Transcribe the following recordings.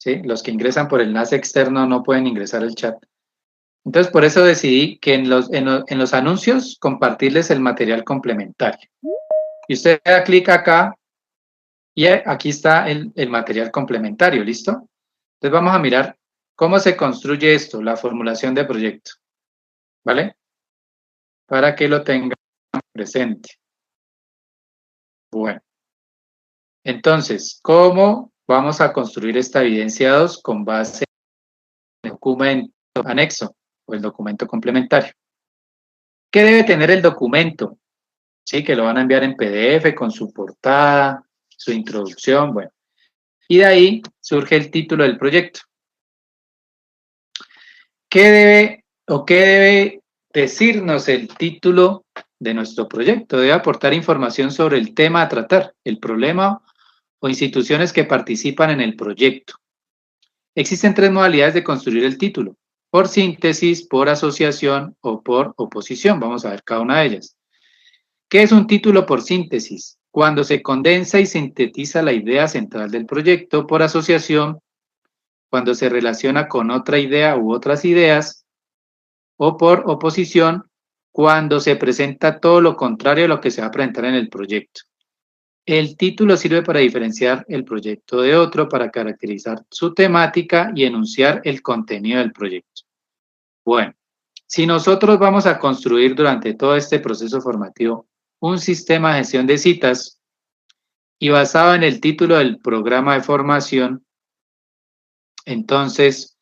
¿sí? Los que ingresan por el enlace externo no pueden ingresar al chat. Entonces, por eso decidí que en los anuncios compartirles el material complementario. Y usted da clic acá y aquí está el material complementario, ¿listo? Entonces vamos a mirar cómo se construye esto, la formulación de proyecto, ¿vale? Para que lo tengan presente. Bueno, entonces, ¿cómo vamos a construir esta evidencia 2 con base en el documento anexo o el documento complementario? ¿Qué debe tener el documento? Sí, que lo van a enviar en PDF con su portada, su introducción, bueno. Y de ahí surge el título del proyecto. ¿Qué debe decirnos el título de nuestro proyecto? Debe aportar información sobre el tema a tratar, el problema o instituciones que participan en el proyecto. Existen 3 modalidades de construir el título: por síntesis, por asociación o por oposición. Vamos a ver cada una de ellas. ¿Qué es un título por síntesis? Cuando se condensa y sintetiza la idea central del proyecto. Por asociación, cuando se relaciona con otra idea u otras ideas. O por oposición, cuando se presenta todo lo contrario a lo que se va a presentar en el proyecto. El título sirve para diferenciar el proyecto de otro, para caracterizar su temática y enunciar el contenido del proyecto. Bueno, si nosotros vamos a construir durante todo este proceso formativo un sistema de gestión de citas y basado en el título del programa de formación, entonces,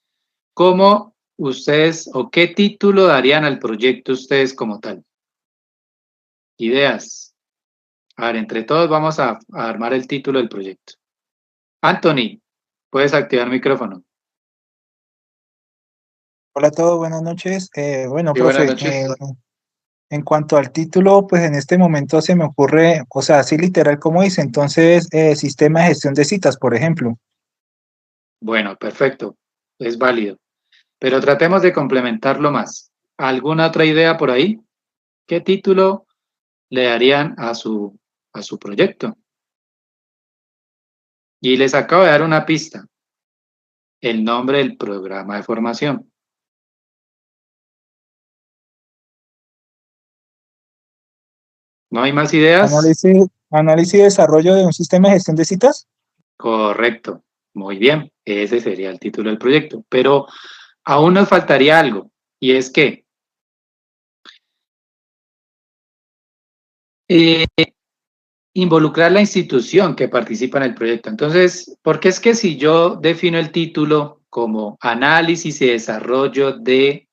¿cómo ustedes o qué título darían al proyecto ustedes como tal? Ideas. A ver, entre todos vamos a armar el título del proyecto. Anthony, puedes activar micrófono. Hola a todos, buenas noches. Bueno, Sí, buenas profe, noches. en cuanto al título, pues en este momento se me ocurre, o sea, así literal como dice, entonces, sistema de gestión de citas, por ejemplo. Bueno, perfecto. Es válido. Pero tratemos de complementarlo más. ¿Alguna otra idea por ahí? ¿Qué título le darían a su proyecto? Y les acabo de dar una pista. El nombre del programa de formación. ¿No hay más ideas? Análisis y desarrollo de un sistema de gestión de citas. Correcto. Muy bien. Ese sería el título del proyecto. Pero aún nos faltaría algo. Y es que eh, involucrar la institución que participa en el proyecto. Entonces, porque es que si yo defino el título como análisis y desarrollo de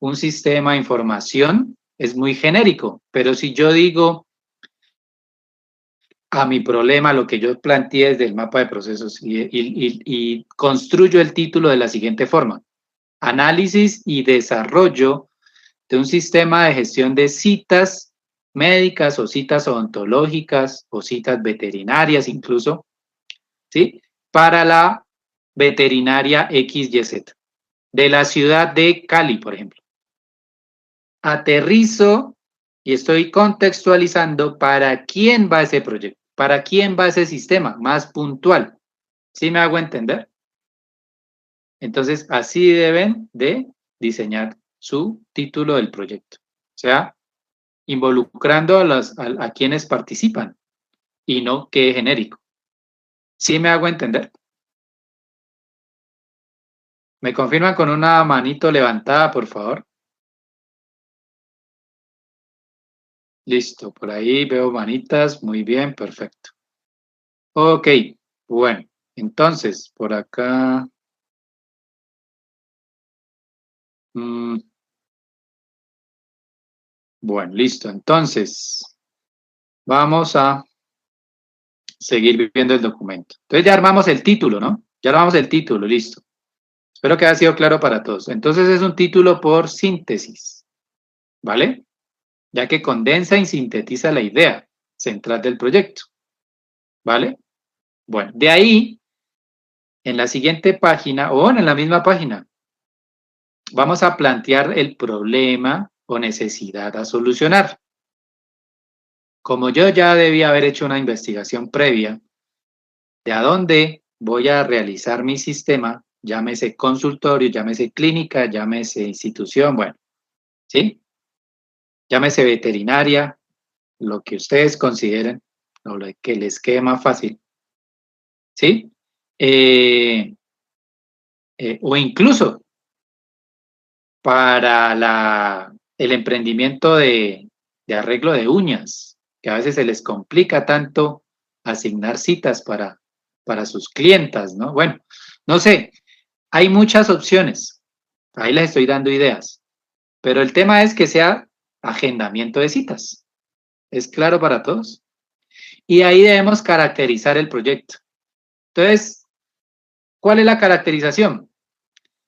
un sistema de información, es muy genérico, pero si yo digo a mi problema, lo que yo planteé desde el mapa de procesos y construyo el título de la siguiente forma: análisis y desarrollo de un sistema de gestión de citas médicas o citas odontológicas o citas veterinarias incluso, ¿sí? Para la veterinaria XYZ, de la ciudad de Cali, por ejemplo. Aterrizo y estoy contextualizando para quién va ese proyecto, para quién va ese sistema, más puntual. ¿Sí me hago entender? Entonces, así deben de diseñar su título del proyecto. O sea, involucrando a quienes participan y no quede genérico. ¿Sí me hago entender? ¿Me confirman con una manito levantada, por favor? Listo, por ahí veo manitas, muy bien, perfecto. Ok, bueno, entonces, por acá... bueno, listo, entonces, vamos a seguir viendo el documento. Entonces ya armamos el título, ¿no? Ya armamos el título, listo. Espero que haya sido claro para todos. Entonces es un título por síntesis, ¿vale? Ya que condensa y sintetiza la idea central del proyecto, ¿vale? Bueno, de ahí, en la siguiente página, o en la misma página, vamos a plantear el problema o necesidad a solucionar. Como yo ya debía haber hecho una investigación previa de a dónde voy a realizar mi sistema, llámese consultorio, llámese clínica, llámese institución, bueno, ¿sí? Llámese veterinaria, lo que ustedes consideren, o lo que les quede más fácil, ¿sí? Eh, o incluso para el emprendimiento de arreglo de uñas, que a veces se les complica tanto asignar citas para sus clientas, ¿no? Bueno, no sé, hay muchas opciones, ahí les estoy dando ideas, pero el tema es que sea agendamiento de citas. ¿Es claro para todos? Y ahí debemos caracterizar el proyecto. Entonces, ¿cuál es la caracterización?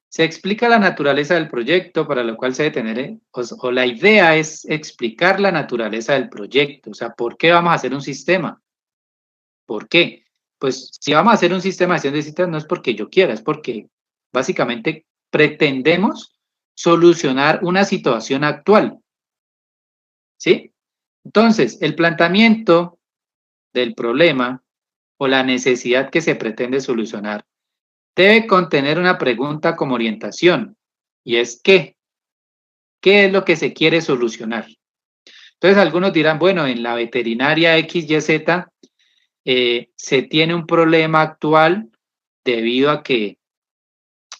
Se explica la naturaleza del proyecto, para lo cual se debe tener, o la idea es explicar la naturaleza del proyecto, o sea, ¿por qué vamos a hacer un sistema? ¿Por qué? Pues si vamos a hacer un sistema de gestión de citas no es porque yo quiera, es porque básicamente pretendemos solucionar una situación actual, ¿sí? Entonces, el planteamiento del problema o la necesidad que se pretende solucionar debe contener una pregunta como orientación, y es ¿qué? ¿Qué es lo que se quiere solucionar? Entonces algunos dirán, bueno, en la veterinaria XYZ se tiene un problema actual debido a que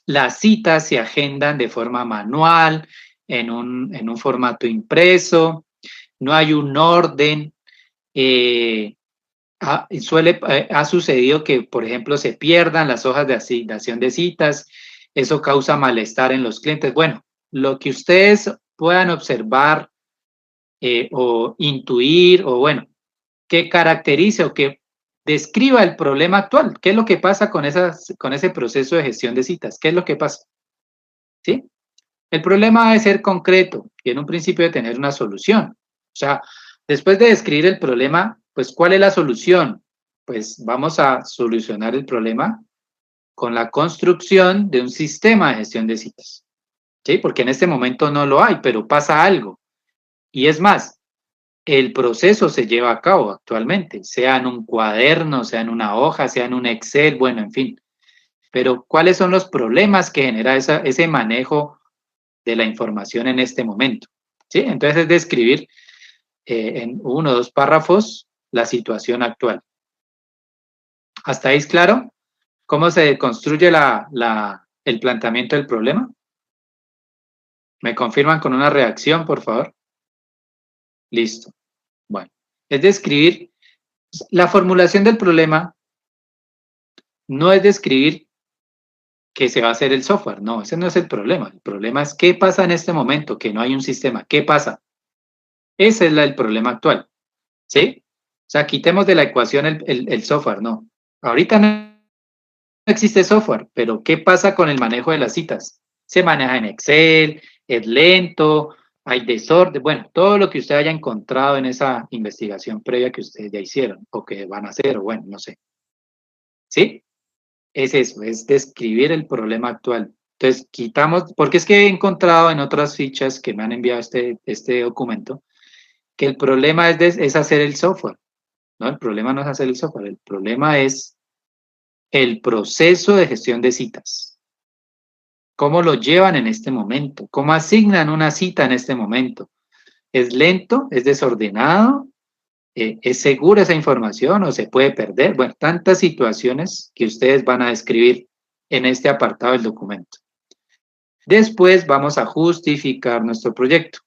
las citas se agendan de forma manual, en un formato impreso, no hay un orden. Ha sucedido que, por ejemplo, se pierdan las hojas de asignación de citas, eso causa malestar en los clientes. Bueno, lo que ustedes puedan observar o intuir, o bueno, que caracterice o que describa el problema actual. ¿Qué es lo que pasa con ese proceso de gestión de citas? ¿Qué es lo que pasa? ¿Sí? El problema debe ser concreto y en un principio de tener una solución. O sea, después de describir el problema, pues, ¿cuál es la solución? Pues vamos a solucionar el problema con la construcción de un sistema de gestión de citas. ¿Sí? Porque en este momento no lo hay, pero pasa algo. Y es más, el proceso se lleva a cabo actualmente, sea en un cuaderno, sea en una hoja, sea en un Excel, bueno, en fin. Pero ¿cuáles son los problemas que genera ese manejo de la información en este momento? ¿Sí? Entonces es describir en 1 o 2 párrafos la situación actual. ¿Hasta ahí es claro? ¿Cómo se construye el planteamiento del problema? ¿Me confirman con una reacción, por favor? Listo. Bueno, es describir la formulación del problema, no es describir que se va a hacer el software, no, ese no es el problema. El problema es qué pasa en este momento, que no hay un sistema, ¿qué pasa? Ese es el problema actual, ¿sí? O sea, quitemos de la ecuación el software, no. Ahorita no existe software, pero ¿qué pasa con el manejo de las citas? Se maneja en Excel, es lento, hay desorden, bueno, todo lo que usted haya encontrado en esa investigación previa que ustedes ya hicieron, o que van a hacer, o bueno, no sé. ¿Sí? Es eso, es describir el problema actual. Entonces, quitamos, porque es que he encontrado en otras fichas que me han enviado este documento, que el problema es hacer el software, ¿no? El problema no es hacer el software, el problema es el proceso de gestión de citas. ¿Cómo lo llevan en este momento? ¿Cómo asignan una cita en este momento? ¿Es lento? ¿Es desordenado? ¿Es segura esa información o se puede perder? Bueno, tantas situaciones que ustedes van a describir en este apartado del documento. Después vamos a justificar nuestro proyecto.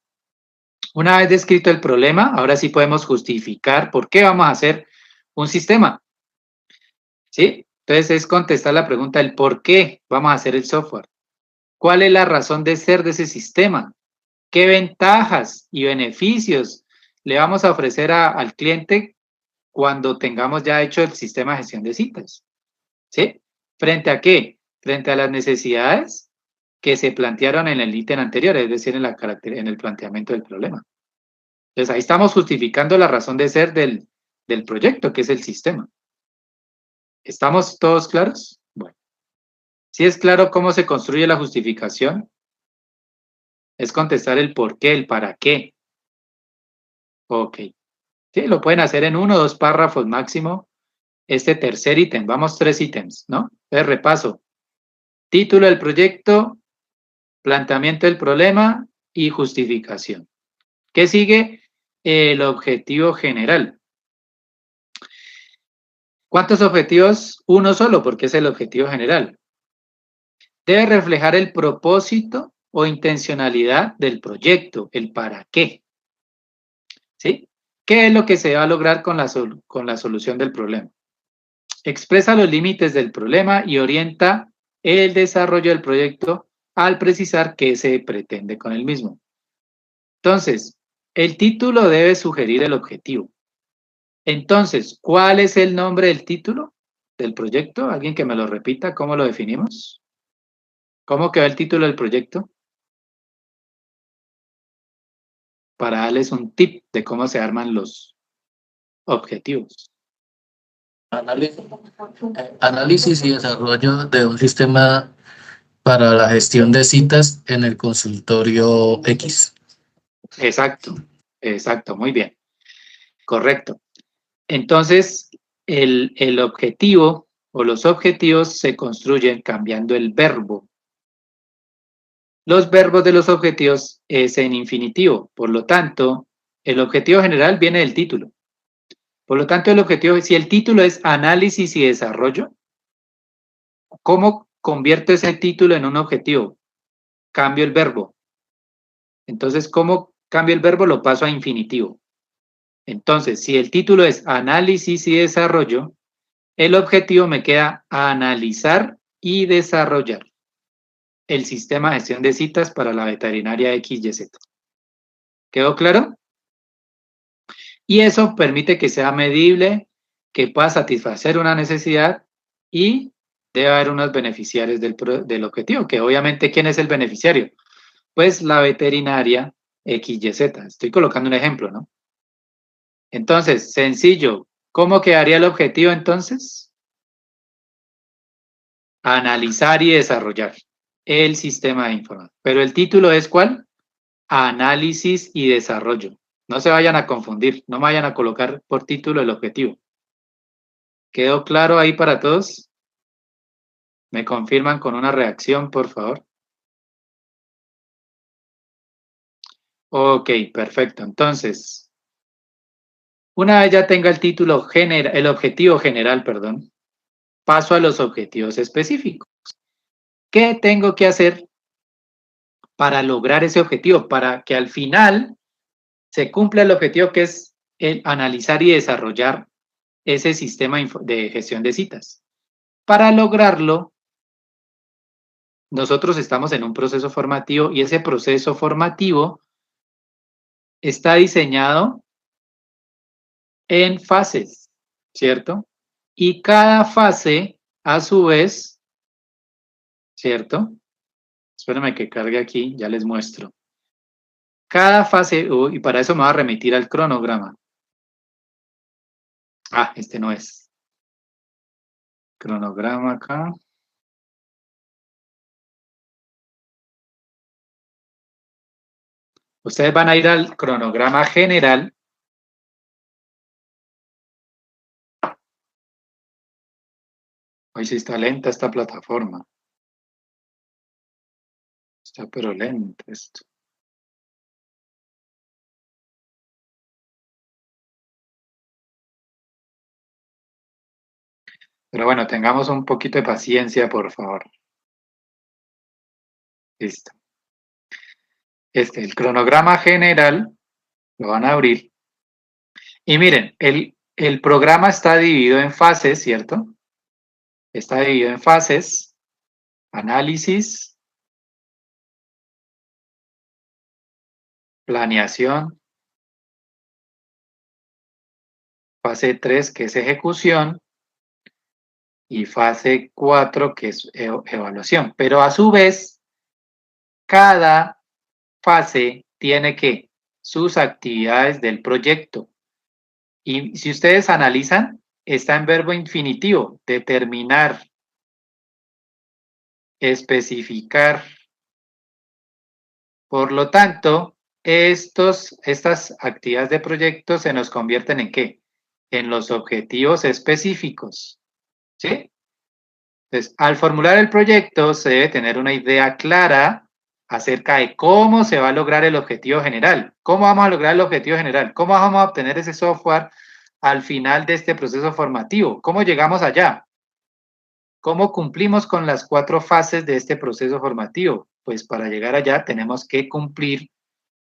Una vez descrito el problema, ahora sí podemos justificar por qué vamos a hacer un sistema. ¿Sí? Entonces es contestar la pregunta del por qué vamos a hacer el software. ¿Cuál es la razón de ser de ese sistema? ¿Qué ventajas y beneficios le vamos a ofrecer al cliente cuando tengamos ya hecho el sistema de gestión de citas? ¿Sí? ¿Frente a qué? Frente a las necesidades que se plantearon en el ítem anterior, es decir, en el planteamiento del problema. Entonces ahí estamos justificando la razón de ser del proyecto, que es el sistema. ¿Estamos todos claros? Bueno, ¿sí es claro cómo se construye la justificación? Es contestar el por qué, el para qué. Ok. Sí, lo pueden hacer en 1 o 2 párrafos máximo. este tercer ítem. Vamos 3 ítems, ¿no? Entonces, repaso. Título del proyecto, planteamiento del problema y justificación. ¿Qué sigue? El objetivo general. ¿Cuántos objetivos? Uno solo, porque es el objetivo general. Debe reflejar el propósito o intencionalidad del proyecto, el para qué. ¿Sí? ¿Qué es lo que se va a lograr con la solución del problema? Expresa los límites del problema y orienta el desarrollo del proyecto al precisar qué se pretende con el mismo. Entonces, el título debe sugerir el objetivo. Entonces, ¿cuál es el nombre del título del proyecto? ¿Alguien que me lo repita? ¿Cómo lo definimos? ¿Cómo quedó el título del proyecto? Para darles un tip de cómo se arman los objetivos. Análisis y desarrollo de un sistema para la gestión de citas en el consultorio X. Exacto, exacto, muy bien, correcto. Entonces, el objetivo o los objetivos se construyen cambiando el verbo. Los verbos de los objetivos es en infinitivo, por lo tanto, el objetivo general viene del título. Por lo tanto, el objetivo, si el título es análisis y desarrollo, ¿cómo convierto ese título en un objetivo? Cambio el verbo. Entonces, ¿cómo cambio el verbo? Lo paso a infinitivo. Entonces, si el título es análisis y desarrollo, el objetivo me queda analizar y desarrollar el sistema de gestión de citas para la veterinaria XYZ. ¿Quedó claro? Y eso permite que sea medible, que pueda satisfacer una necesidad y debe haber unos beneficiarios del objetivo, que obviamente, ¿quién es el beneficiario? Pues la veterinaria XYZ. Estoy colocando un ejemplo, ¿no? Entonces, sencillo. ¿Cómo quedaría el objetivo entonces? Analizar y desarrollar el sistema de información. Pero el título es ¿cuál? Análisis y desarrollo. No se vayan a confundir, no me vayan a colocar por título el objetivo. ¿Quedó claro ahí para todos? ¿Me confirman con una reacción, por favor? Ok, perfecto. Entonces, una vez ya tenga el título el objetivo general, perdón, paso a los objetivos específicos. ¿Qué tengo que hacer para lograr ese objetivo? Para que al final se cumpla el objetivo, que es el analizar y desarrollar ese sistema de gestión de citas. Para lograrlo, nosotros estamos en un proceso formativo y ese proceso formativo está diseñado en fases, ¿cierto? Y cada fase, a su vez, ¿cierto? Espérenme que cargue aquí, ya les muestro. Cada fase, y para eso me voy a remitir al cronograma. Ah, este no es. Cronograma acá. Ustedes van a ir al cronograma general. Hoy sí está lenta esta plataforma. Está pero lento esto. Pero bueno, tengamos un poquito de paciencia, por favor. Listo. El cronograma general lo van a abrir. Y miren, el programa está dividido en fases, ¿cierto? Está dividido en fases. Análisis, planeación, fase 3, que es ejecución, y fase 4, que es evaluación. Pero a su vez, cada fase tiene que sus actividades del proyecto. Y si ustedes analizan, está en verbo infinitivo, determinar, especificar. Por lo tanto, estas actividades de proyecto se nos convierten ¿en qué? en los objetivos específicos, ¿sí? Entonces, al formular el proyecto se debe tener una idea clara acerca de cómo se va a lograr el objetivo general. ¿Cómo vamos a lograr el objetivo general? ¿Cómo vamos a obtener ese software al final de este proceso formativo? ¿Cómo llegamos allá? ¿Cómo cumplimos con las 4 fases de este proceso formativo? Pues para llegar allá tenemos que cumplir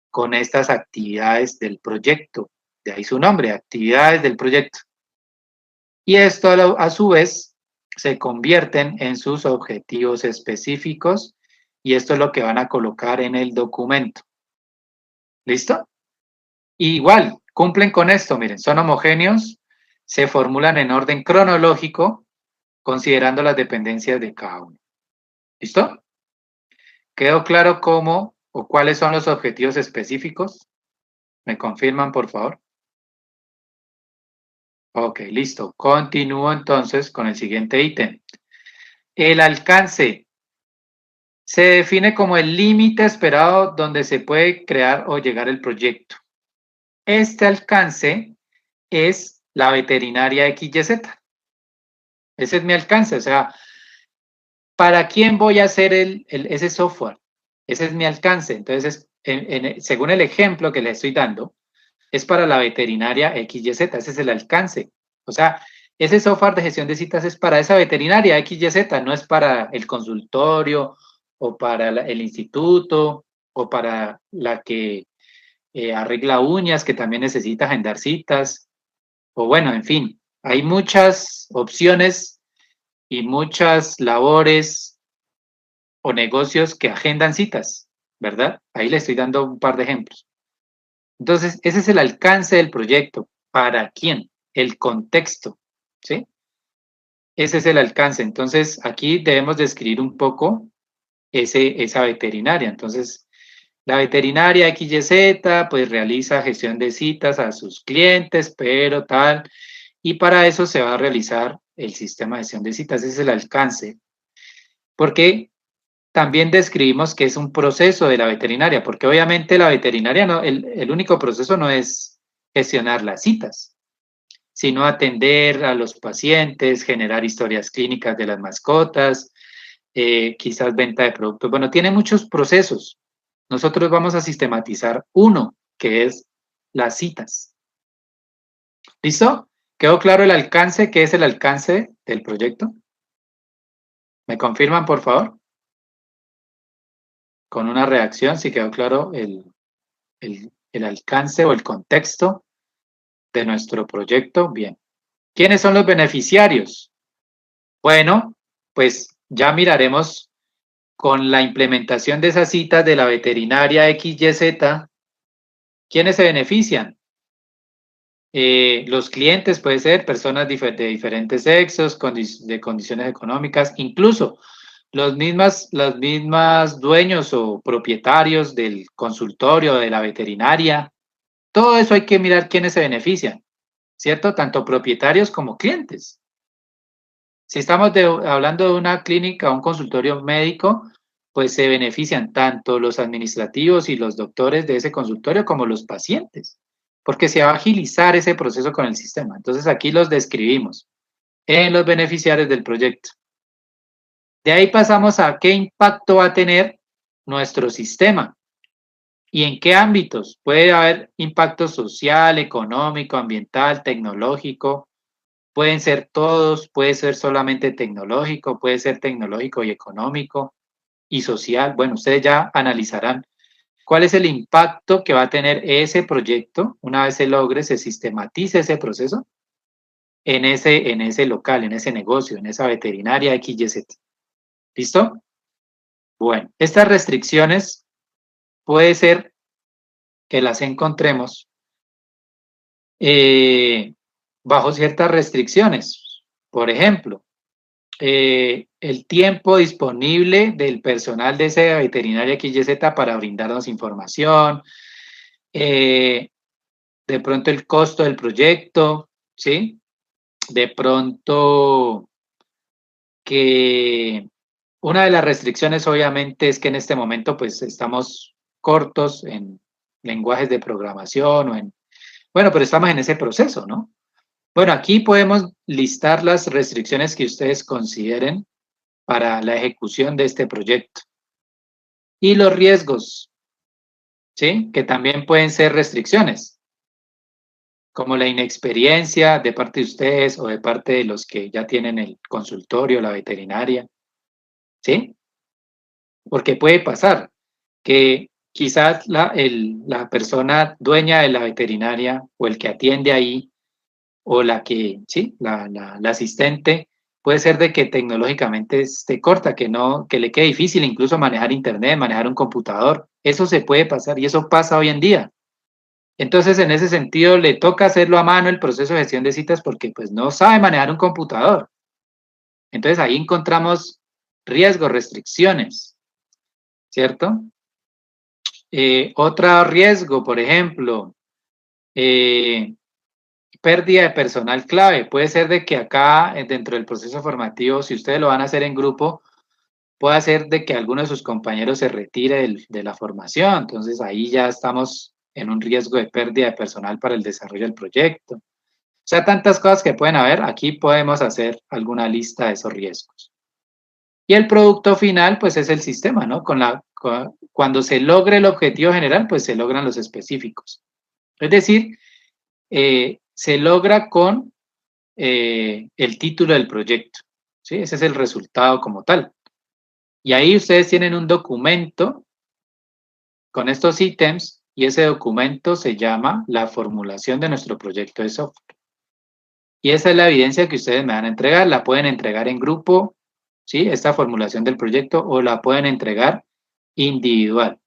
con estas actividades del proyecto. De ahí su nombre, actividades del proyecto. Y esto a su vez se convierten en sus objetivos específicos y esto es lo que van a colocar en el documento. ¿Listo? Igual, cumplen con esto, miren, son homogéneos, se formulan en orden cronológico, considerando las dependencias de cada uno. ¿Listo? ¿Quedó claro cómo o cuáles son los objetivos específicos? ¿Me confirman, por favor? Ok, listo. Continúo entonces con el siguiente ítem. El alcance se define como el límite esperado donde se puede crear o llegar el proyecto. Este alcance es la veterinaria XYZ. Ese es mi alcance, o sea, ¿para quién voy a hacer ese software? Ese es mi alcance. Entonces, según el ejemplo que le estoy dando, es para la veterinaria XYZ, ese es el alcance. O sea, ese software de gestión de citas es para esa veterinaria XYZ, no es para el consultorio o para el instituto o para la que arregla uñas, que también necesita agendar citas, o bueno, en fin, hay muchas opciones y muchas labores o negocios que agendan citas, ¿verdad? Ahí le estoy dando un par de ejemplos. Entonces, ese es el alcance del proyecto. ¿Para quién? El contexto, ¿sí? Ese es el alcance. Entonces, aquí debemos describir un poco esa veterinaria. Entonces, la veterinaria XYZ, pues realiza gestión de citas a sus clientes, pero tal, y para eso se va a realizar el sistema de gestión de citas. Ese es el alcance. Porque también describimos que es un proceso de la veterinaria, porque obviamente la veterinaria no, el único proceso no es gestionar las citas, sino atender a los pacientes, generar historias clínicas de las mascotas, quizás venta de productos. Bueno, tiene muchos procesos. Nosotros vamos a sistematizar uno, que es las citas. ¿Listo? ¿Quedó claro el alcance? ¿Qué es el alcance del proyecto? ¿Me confirman, por favor? Con una reacción, si quedó claro el alcance o el contexto de nuestro proyecto. Bien. ¿Quiénes son los beneficiarios? Bueno, pues ya miraremos con la implementación de esas citas de la veterinaria XYZ. ¿Quiénes se benefician? Los clientes pueden ser personas de diferentes sexos, de condiciones económicas, incluso los mismas dueños o propietarios del consultorio, de la veterinaria. Todo eso hay que mirar quiénes se benefician, ¿cierto? Tanto propietarios como clientes. Si estamos hablando de una clínica o un consultorio médico, pues se benefician tanto los administrativos y los doctores de ese consultorio como los pacientes, porque se va a agilizar ese proceso con el sistema. Entonces aquí los describimos en los beneficiarios del proyecto. De ahí pasamos a qué impacto va a tener nuestro sistema y en qué ámbitos. Puede haber impacto social, económico, ambiental, tecnológico. Pueden ser todos, puede ser solamente tecnológico, puede ser tecnológico y económico y social. Bueno, ustedes ya analizarán cuál es el impacto que va a tener ese proyecto una vez se logre, se sistematice ese proceso en ese local, en ese negocio, en esa veterinaria XYZ. ¿Listo? Bueno, estas restricciones puede ser que las encontremos bajo ciertas restricciones. Por ejemplo, el tiempo disponible del personal de esa veterinaria XYZ para brindarnos información, de pronto el costo del proyecto, ¿sí? De pronto que una de las restricciones obviamente es que en este momento pues estamos cortos en lenguajes de programación o en, bueno, pero estamos en ese proceso, ¿no? Bueno, aquí podemos listar las restricciones que ustedes consideren para la ejecución de este proyecto. Y los riesgos, ¿sí? Que también pueden ser restricciones, como la inexperiencia de parte de ustedes o de parte de los que ya tienen el consultorio, la veterinaria, ¿sí? Porque puede pasar que quizás la persona dueña de la veterinaria o el que atiende ahí o la que, sí, la asistente, puede ser de que tecnológicamente esté corta, que no, que le quede difícil incluso manejar internet, manejar un computador. Eso se puede pasar y eso pasa hoy en día. Entonces, en ese sentido, le toca hacerlo a mano el proceso de gestión de citas porque pues no sabe manejar un computador. Entonces, ahí encontramos riesgos, restricciones, ¿cierto? Otro riesgo, por ejemplo, eh, pérdida de personal clave. Puede ser de que acá, dentro del proceso formativo, si ustedes lo van a hacer en grupo, puede ser de que alguno de sus compañeros se retire de la formación. Entonces ahí ya estamos en un riesgo de pérdida de personal para el desarrollo del proyecto. O sea, tantas cosas que pueden haber. Aquí podemos hacer alguna lista de esos riesgos. Y el producto final, pues es el sistema, ¿no? Cuando se logre el objetivo general, pues se logran los específicos. Es decir, se logra con el título del proyecto. ¿Sí? Ese es el resultado como tal. Y ahí ustedes tienen un documento con estos ítems y ese documento se llama la formulación de nuestro proyecto de software. Y esa es la evidencia que ustedes me van a entregar. La pueden entregar en grupo, ¿sí? Esta formulación del proyecto o la pueden entregar individual.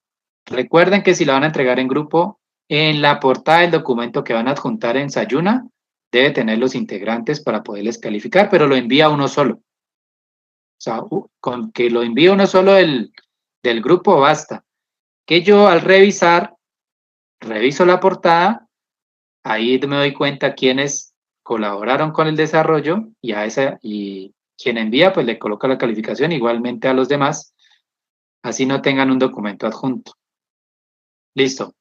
Recuerden que si la van a entregar en grupo, en la portada del documento que van a adjuntar en Sayuna, debe tener los integrantes para poderles calificar, pero lo envía uno solo. O sea, con que lo envíe uno solo del grupo basta. Que yo al revisar, reviso la portada, ahí me doy cuenta quiénes colaboraron con el desarrollo y quien envía pues le coloca la calificación igualmente a los demás, así no tengan un documento adjunto. Listo.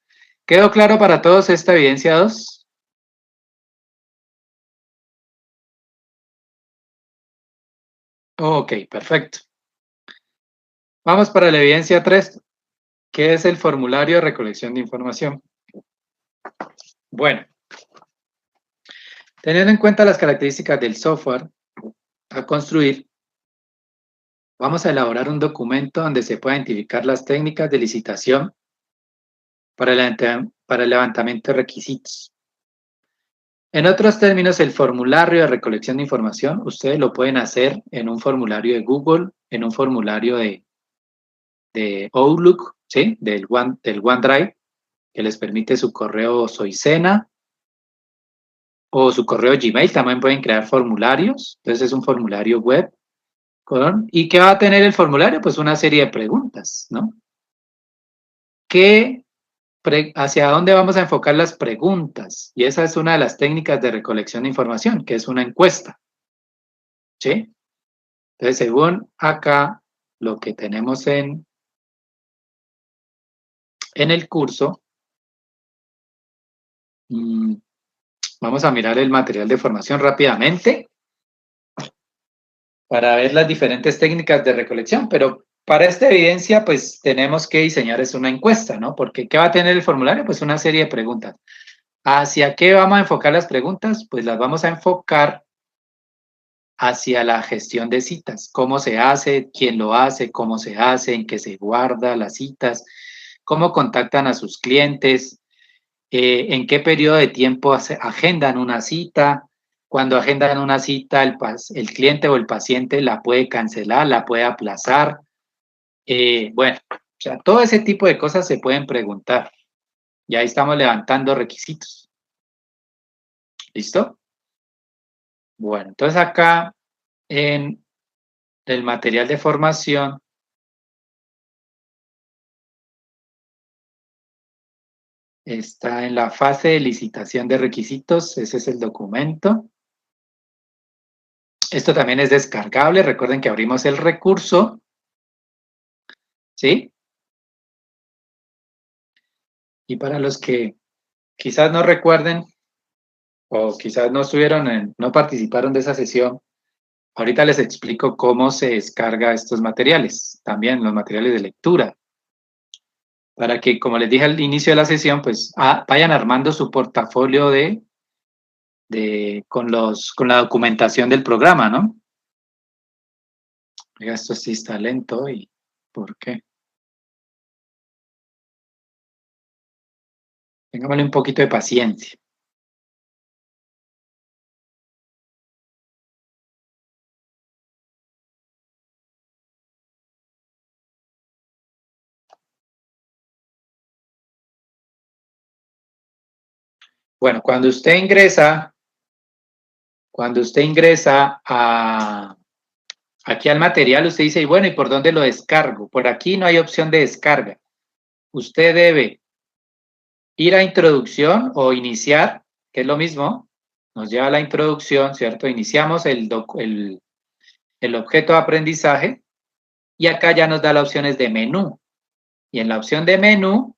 ¿Quedó claro para todos esta evidencia 2? Ok, perfecto. Vamos para la evidencia 3, que es el formulario de recolección de información. Bueno, teniendo en cuenta las características del software a construir, vamos a elaborar un documento donde se pueda identificar las técnicas de licitación para el levantamiento de requisitos. En otros términos, el formulario de recolección de información, ustedes lo pueden hacer en un formulario de Google, en un formulario de Outlook, ¿sí? Del OneDrive, que les permite su correo Soicena o su correo Gmail. También pueden crear formularios. Entonces es un formulario web. ¿Y qué va a tener el formulario? Pues una serie de preguntas, ¿no? ¿Hacia dónde vamos a enfocar las preguntas? Y esa es una de las técnicas de recolección de información, que es una encuesta, ¿sí? Entonces, según acá, lo que tenemos en el curso, vamos a mirar el material de formación rápidamente para ver las diferentes técnicas de recolección, pero para esta evidencia, pues tenemos que diseñar es una encuesta, ¿no? Porque ¿qué va a tener el formulario? Pues una serie de preguntas. ¿Hacia qué vamos a enfocar las preguntas? Pues las vamos a enfocar hacia la gestión de citas, cómo se hace, quién lo hace, cómo se hace, en qué se guarda las citas, cómo contactan a sus clientes, en qué periodo de tiempo agendan una cita. Cuando agendan una cita, el cliente o el paciente la puede cancelar, la puede aplazar. Bueno, o sea, todo ese tipo de cosas se pueden preguntar. Y ahí estamos levantando requisitos. ¿Listo? Bueno, entonces acá en el material de formación está en la fase de licitación de requisitos. Ese es el documento. Esto también es descargable. Recuerden que abrimos el recurso, ¿sí? Y para los que quizás no recuerden o quizás no no participaron de esa sesión, ahorita les explico cómo se descarga estos materiales, también los materiales de lectura, para que, como les dije al inicio de la sesión, pues vayan armando su portafolio con la documentación del programa, ¿no? Oiga, esto sí está lento, ¿y por qué? Téngamele un poquito de paciencia. Bueno, cuando usted ingresa aquí al material, usted dice, bueno, ¿y por dónde lo descargo? Por aquí no hay opción de descarga. Usted debe ir a introducción o iniciar, que es lo mismo, nos lleva a la introducción, ¿cierto? Iniciamos el objeto de aprendizaje y acá ya nos da las opciones de menú. Y en la opción de menú,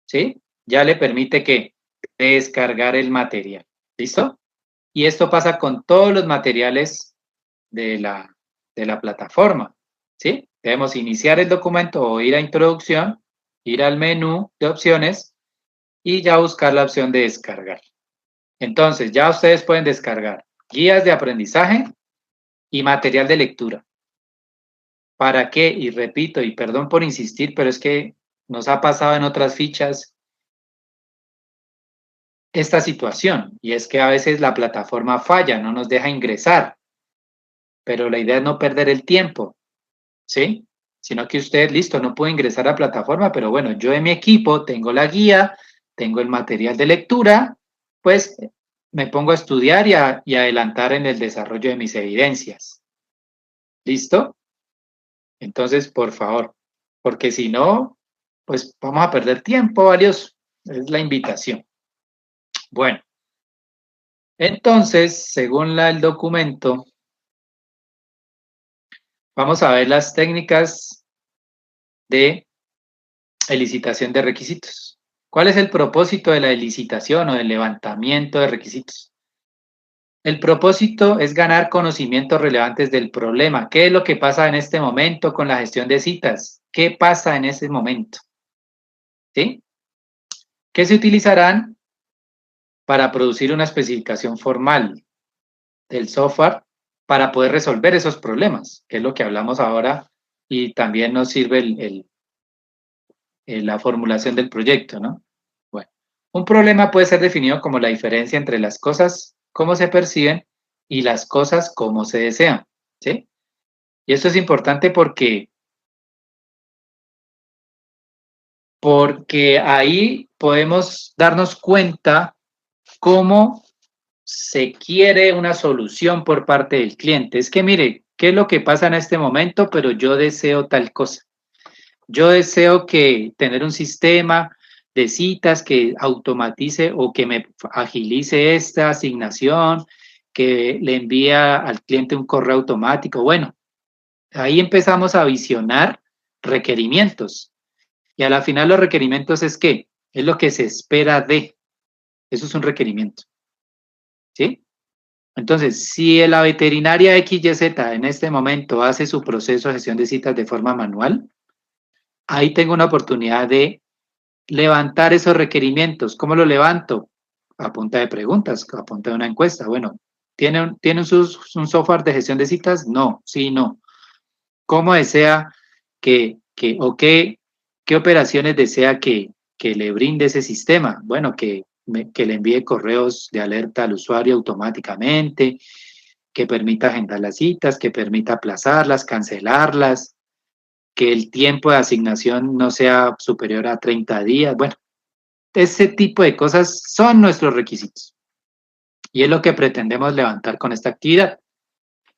¿sí? Ya le permite que descargar el material. ¿Listo? Y esto pasa con todos los materiales de la plataforma, ¿sí? Debemos iniciar el documento o ir a introducción, ir al menú de opciones y ya buscar la opción de descargar. Entonces, ya ustedes pueden descargar guías de aprendizaje y material de lectura. ¿Para qué? Y repito, y perdón por insistir, pero es que nos ha pasado en otras fichas esta situación, y es que a veces la plataforma falla, no nos deja ingresar, pero la idea es no perder el tiempo, ¿sí? Sino que usted, listo, no puede ingresar a plataforma, pero bueno, yo en mi equipo tengo la guía, tengo el material de lectura, pues me pongo a estudiar y adelantar en el desarrollo de mis evidencias. ¿Listo? Entonces, por favor, porque si no, pues vamos a perder tiempo valioso. Es la invitación. Bueno, entonces, según el documento, vamos a ver las técnicas de elicitación de requisitos. ¿Cuál es el propósito de la elicitación o del levantamiento de requisitos? El propósito es ganar conocimientos relevantes del problema. ¿Qué es lo que pasa en este momento con la gestión de citas? ¿Qué pasa en ese momento? ¿Sí? ¿Qué se utilizarán para producir una especificación formal del software para poder resolver esos problemas? Que es lo que hablamos ahora y también nos sirve la formulación del proyecto, ¿no? Bueno, un problema puede ser definido como la diferencia entre las cosas como se perciben y las cosas como se desean, ¿sí? Y esto es importante porque ahí podemos darnos cuenta cómo se quiere una solución por parte del cliente. Es que mire, ¿qué es lo que pasa en este momento? Pero yo deseo tal cosa. Yo deseo tener un sistema de citas que automatice o que me agilice esta asignación, que le envíe al cliente un correo automático. Bueno, ahí empezamos a visionar requerimientos. Y a la final los requerimientos es ¿qué? Es lo que se espera de. Eso es un requerimiento. ¿Sí? Entonces, si la veterinaria XYZ en este momento hace su proceso de gestión de citas de forma manual, ahí tengo una oportunidad de levantar esos requerimientos. ¿Cómo lo levanto? A punta de preguntas, a punta de una encuesta. Bueno, ¿tienen un software de gestión de citas? No, sí, no. ¿Cómo desea o qué operaciones desea que le brinde ese sistema? Bueno, que le envíe correos de alerta al usuario automáticamente, que permita agendar las citas, que permita aplazarlas, cancelarlas, que el tiempo de asignación no sea superior a 30 días. Bueno, ese tipo de cosas son nuestros requisitos y es lo que pretendemos levantar con esta actividad.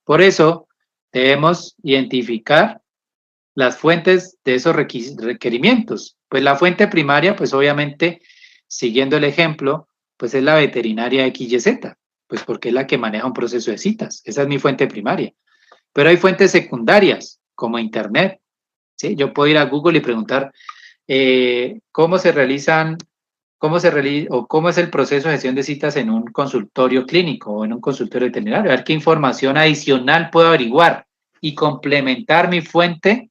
Por eso debemos identificar las fuentes de esos requerimientos. Pues la fuente primaria, pues obviamente, siguiendo el ejemplo, pues es la veterinaria XYZ, pues porque es la que maneja un proceso de citas. Esa es mi fuente primaria. Pero hay fuentes secundarias, como Internet, ¿sí? Yo puedo ir a Google y preguntar cómo cómo cómo es el proceso de gestión de citas en un consultorio clínico o en un consultorio veterinario, a ver qué información adicional puedo averiguar y complementar mi fuente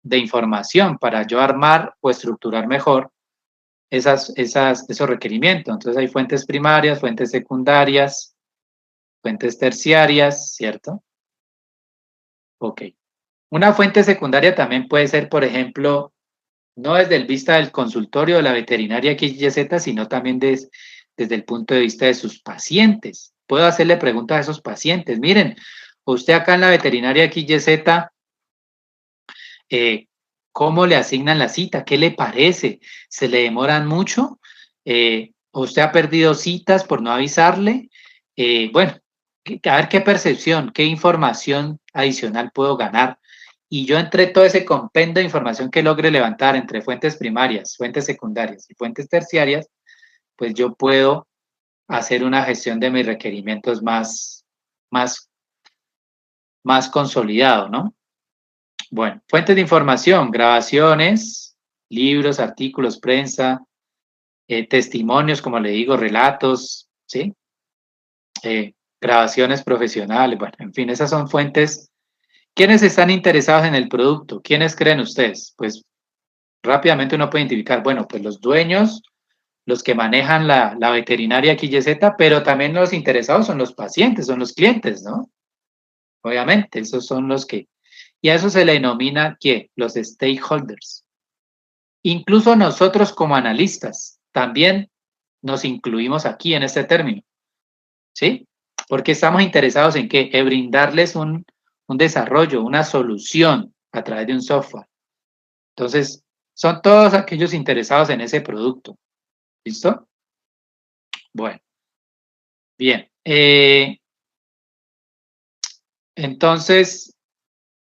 de información para yo armar o estructurar mejor esos requerimientos. Entonces hay fuentes primarias, fuentes secundarias, fuentes terciarias, ¿cierto? Ok. Una fuente secundaria también puede ser, por ejemplo, no desde el vista del consultorio de la veterinaria XYZ, sino también desde el punto de vista de sus pacientes. Puedo hacerle preguntas a esos pacientes. Miren, usted acá en la veterinaria XYZ, ¿cómo le asignan la cita? ¿Qué le parece? ¿Se le demoran mucho? ¿Usted ha perdido citas por no avisarle? Bueno, a ver qué percepción, qué información adicional puedo ganar. Y yo entre todo ese compendio de información que logre levantar entre fuentes primarias, fuentes secundarias y fuentes terciarias, pues yo puedo hacer una gestión de mis requerimientos más consolidado, ¿no? Bueno, fuentes de información, grabaciones, libros, artículos, prensa, testimonios, como le digo, relatos, ¿sí? Grabaciones profesionales, bueno, en fin, esas son fuentes. ¿Quiénes están interesados en el producto? ¿Quiénes creen ustedes? Pues rápidamente uno puede identificar, bueno, pues los dueños, los que manejan la veterinaria XYZ, pero también los interesados son los pacientes, son los clientes, ¿no? Obviamente, esos son los que... Y a eso se le denomina, ¿qué? Los stakeholders. Incluso nosotros como analistas también nos incluimos aquí en este término, ¿sí? Porque estamos interesados en qué? En brindarles un desarrollo, una solución a través de un software. Entonces, son todos aquellos interesados en ese producto. ¿Listo? Bueno, bien. Entonces,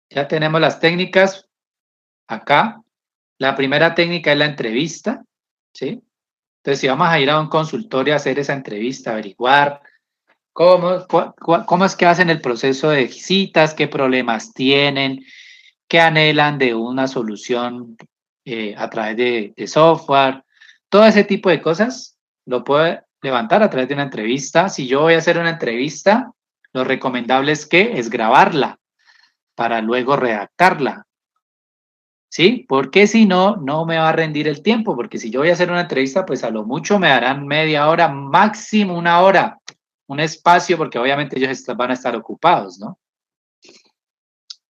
ya tenemos las técnicas acá. La primera técnica es la entrevista, ¿sí? Entonces, si vamos a ir a un consultorio a hacer esa entrevista, averiguar cómo es que hacen el proceso de citas, qué problemas tienen, qué anhelan de una solución a través de software, todo ese tipo de cosas lo puedo levantar a través de una entrevista. Si yo voy a hacer una entrevista, lo recomendable es grabarla para luego redactarla. ¿Sí? Porque si no, no me va a rendir el tiempo, porque si yo voy a hacer una entrevista, pues a lo mucho me darán media hora, máximo una hora, un espacio, porque obviamente ellos van a estar ocupados, ¿no?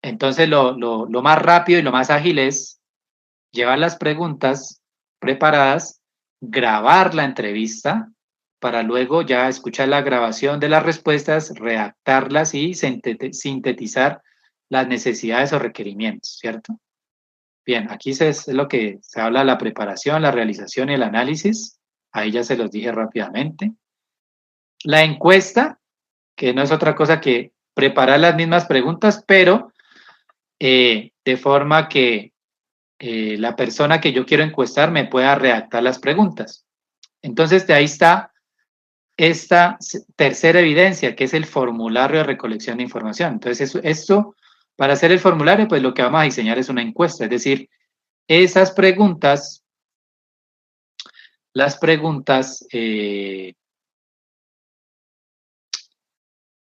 Entonces, lo más rápido y lo más ágil es llevar las preguntas preparadas, grabar la entrevista, para luego ya escuchar la grabación de las respuestas, redactarlas y sintetizar las necesidades o requerimientos, ¿cierto? Bien, aquí es lo que se habla de la preparación, la realización y el análisis. Ahí ya se los dije rápidamente. La encuesta, que no es otra cosa que preparar las mismas preguntas, pero de forma que la persona que yo quiero encuestar me pueda redactar las preguntas. Entonces, de ahí está esta tercera evidencia, que es el formulario de recolección de información. Entonces, esto, para hacer el formulario, pues lo que vamos a diseñar es una encuesta, es decir, esas preguntas, las preguntas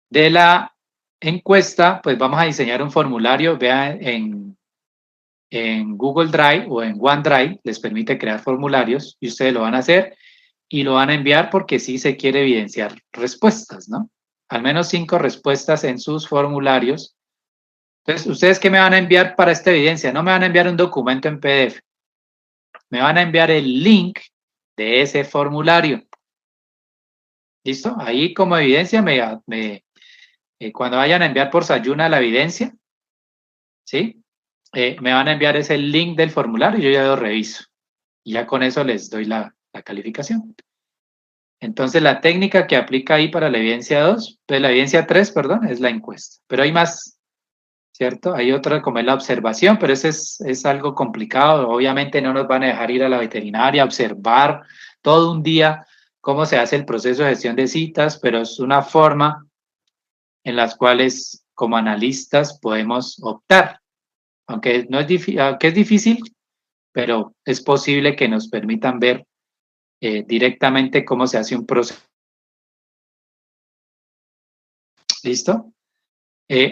de la encuesta, pues vamos a diseñar un formulario, vean en Google Drive o en OneDrive, les permite crear formularios y ustedes lo van a hacer y lo van a enviar porque sí se quiere evidenciar respuestas, ¿no? Al menos 5 respuestas en sus formularios. Entonces, ¿ustedes qué me van a enviar para esta evidencia? No me van a enviar un documento en PDF, me van a enviar el link de ese formulario. ¿Listo? Ahí como evidencia, cuando vayan a enviar por Sayuna la evidencia, ¿sí? Me van a enviar ese link del formulario y yo ya lo reviso. Y ya con eso les doy la calificación. Entonces, la técnica que aplica ahí para la evidencia 2, pues la evidencia 3, perdón, es la encuesta. Pero hay más, ¿cierto? Hay otra como es la observación, pero ese es algo complicado. Obviamente no nos van a dejar ir a la veterinaria a observar todo un día cómo se hace el proceso de gestión de citas, pero es una forma en las cuales como analistas podemos optar. Aunque es difícil, pero es posible que nos permitan ver directamente cómo se hace un proceso. ¿Listo?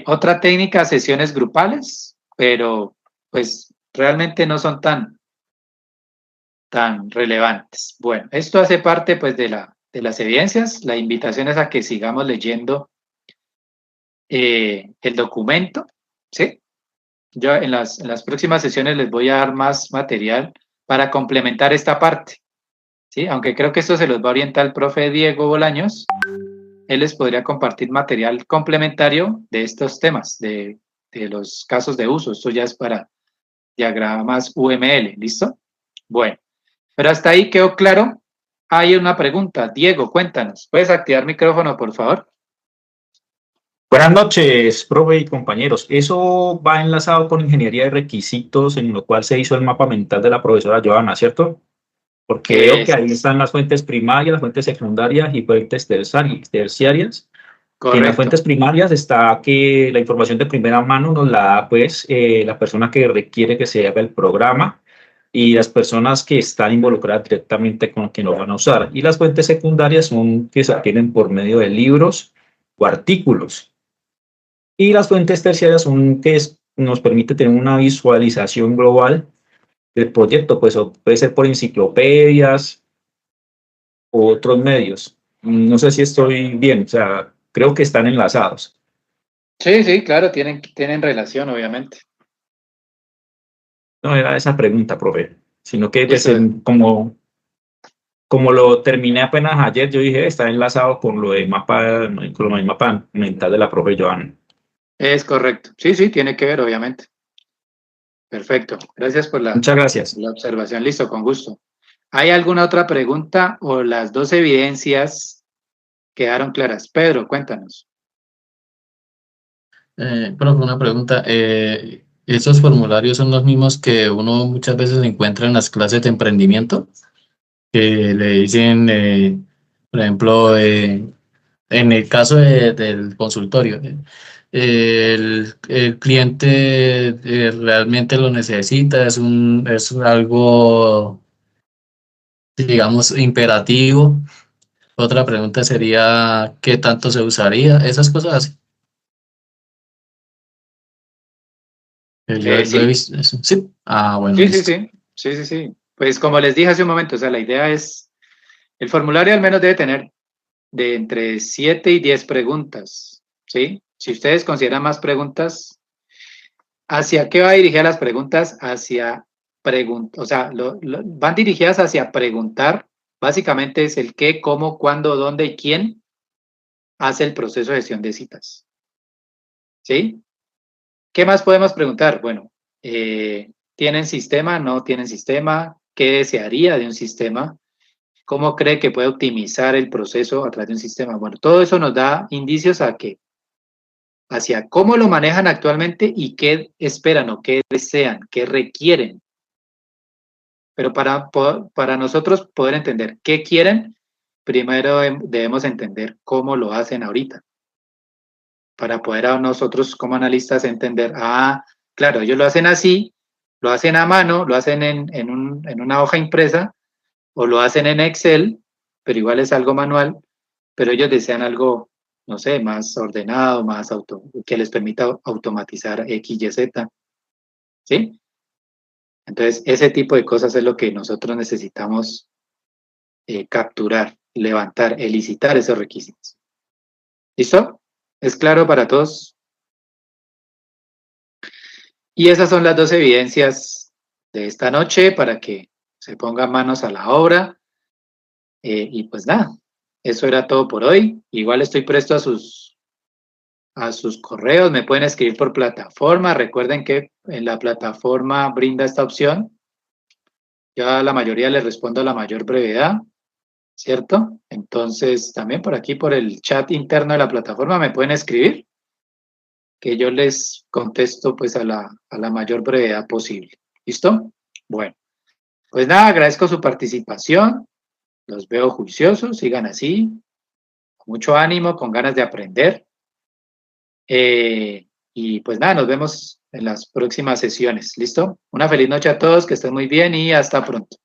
Otra técnica, sesiones grupales, pero pues realmente no son tan relevantes. Bueno, esto hace parte pues de las evidencias. La invitación es a que sigamos leyendo el documento, ¿sí? Yo en las próximas sesiones les voy a dar más material para complementar esta parte, ¿sí? Aunque creo que esto se los va a orientar el profe Diego Bolaños, él les podría compartir material complementario de estos temas, de los casos de uso. Esto ya es para diagramas UML, ¿listo? Bueno, pero hasta ahí quedó claro. Hay una pregunta. Diego, cuéntanos. ¿Puedes activar micrófono, por favor? Buenas noches, profe y compañeros. Eso va enlazado con ingeniería de requisitos, en lo cual se hizo el mapa mental de la profesora Joana, ¿cierto? Porque veo que ahí están las fuentes primarias, las fuentes secundarias y fuentes terciarias. Correcto. En las fuentes primarias está que la información de primera mano nos la da pues la persona que requiere que se haga el programa y las personas que están involucradas directamente con quien lo van a usar. Y las fuentes secundarias son que se adquieren por medio de libros o artículos. Y las fuentes terciarias son que nos permite tener una visualización global del proyecto, pues puede ser por enciclopedias u otros medios. No sé si estoy bien, o sea, creo que están enlazados. Sí, claro, tienen relación, obviamente. No era esa pregunta, profe, sino que pues, Eso. como lo terminé apenas ayer, yo dije, está enlazado con lo de mapa, con lo del mapa mental de la profe Joana. Es correcto. Sí, tiene que ver, obviamente. Perfecto. Gracias por Muchas gracias. la observación. Listo, con gusto. ¿Hay alguna otra pregunta o las dos evidencias quedaron claras? Pedro, cuéntanos. Pero una pregunta, ¿estos formularios son los mismos que uno muchas veces encuentra en las clases de emprendimiento? Que le dicen, por ejemplo, en el caso del consultorio, el cliente realmente lo necesita, es algo, digamos, imperativo. Otra pregunta sería, ¿qué tanto se usaría? Esas cosas así. Lo he Sí. visto. Sí. Ah, bueno, Sí. listo. Sí. Pues como les dije hace un momento, o sea, la idea es, el formulario al menos debe tener de entre 7 y 10 preguntas, ¿sí? Si ustedes consideran más preguntas, ¿hacia qué va dirigida las preguntas? Hacia o sea, van dirigidas hacia preguntar, básicamente es el qué, cómo, cuándo, dónde y quién hace el proceso de gestión de citas, ¿sí? ¿Qué más podemos preguntar? Bueno, ¿tienen sistema? ¿No tienen sistema? ¿Qué desearía de un sistema? ¿Cómo cree que puede optimizar el proceso a través de un sistema? Bueno, todo eso nos da indicios hacia cómo lo manejan actualmente y qué esperan o qué desean, qué requieren. Pero para nosotros poder entender qué quieren, primero debemos entender cómo lo hacen ahorita. Para poder a nosotros como analistas entender, claro, ellos lo hacen así, lo hacen a mano, lo hacen en una hoja impresa o lo hacen en Excel, pero igual es algo manual, pero ellos desean algo, no sé, más ordenado, que les permita automatizar X, Y, Z, ¿sí? Entonces, ese tipo de cosas es lo que nosotros necesitamos capturar, levantar, elicitar esos requisitos. ¿Listo? ¿Es claro para todos? Y esas son las dos evidencias de esta noche para que se pongan manos a la obra. Y pues nada, eso era todo por hoy. Igual estoy presto a sus correos, me pueden escribir por plataforma. Recuerden que en la plataforma brinda esta opción. Yo a la mayoría les respondo a la mayor brevedad, ¿cierto? Entonces, también por aquí, por el chat interno de la plataforma, me pueden escribir, que yo les contesto pues a la mayor brevedad posible. ¿Listo? Bueno, pues nada, agradezco su participación. Los veo juiciosos, sigan así, con mucho ánimo, con ganas de aprender. Y pues nada, nos vemos en las próximas sesiones. ¿Listo? Una feliz noche a todos, que estén muy bien y hasta pronto.